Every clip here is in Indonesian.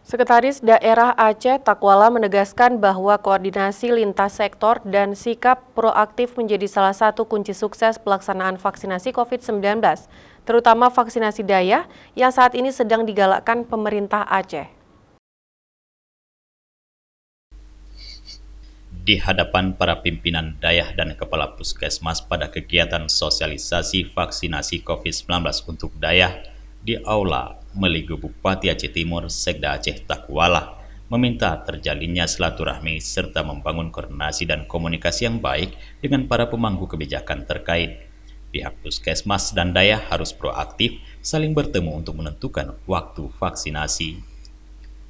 Sekretaris Daerah Aceh Takwala menegaskan bahwa koordinasi lintas sektor dan sikap proaktif menjadi salah satu kunci sukses pelaksanaan vaksinasi COVID-19, terutama vaksinasi daya yang saat ini sedang digalakkan pemerintah Aceh. Di hadapan para pimpinan dayah dan kepala puskesmas pada kegiatan sosialisasi vaksinasi COVID-19 untuk dayah di Aula Meligu Bupati Aceh Timur Sekda Aceh Takwala meminta terjalinnya silaturahmi serta membangun koordinasi dan komunikasi yang baik dengan para pemangku kebijakan terkait. Pihak puskesmas dan dayah harus proaktif saling bertemu untuk menentukan waktu vaksinasi.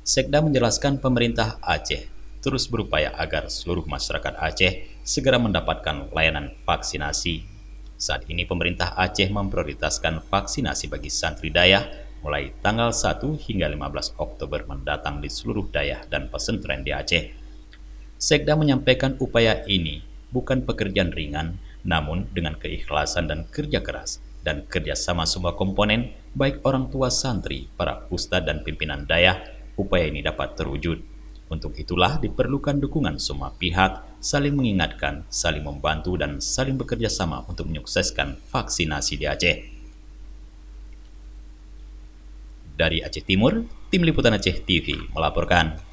Sekda menjelaskan pemerintah Aceh terus berupaya agar seluruh masyarakat Aceh segera mendapatkan layanan vaksinasi. Saat ini pemerintah Aceh memprioritaskan vaksinasi bagi santri dayah mulai tanggal 1 hingga 15 Oktober mendatang di seluruh dayah dan pesantren di Aceh. Sekda menyampaikan upaya ini bukan pekerjaan ringan, namun dengan keikhlasan dan kerja keras dan kerjasama semua komponen, baik orang tua santri, para ustadz dan pimpinan dayah, upaya ini dapat terwujud. Untuk itulah diperlukan dukungan semua pihak, saling mengingatkan, saling membantu, dan saling bekerja sama untuk menyukseskan vaksinasi di Aceh. Dari Aceh Timur, Tim Liputan Aceh TV melaporkan.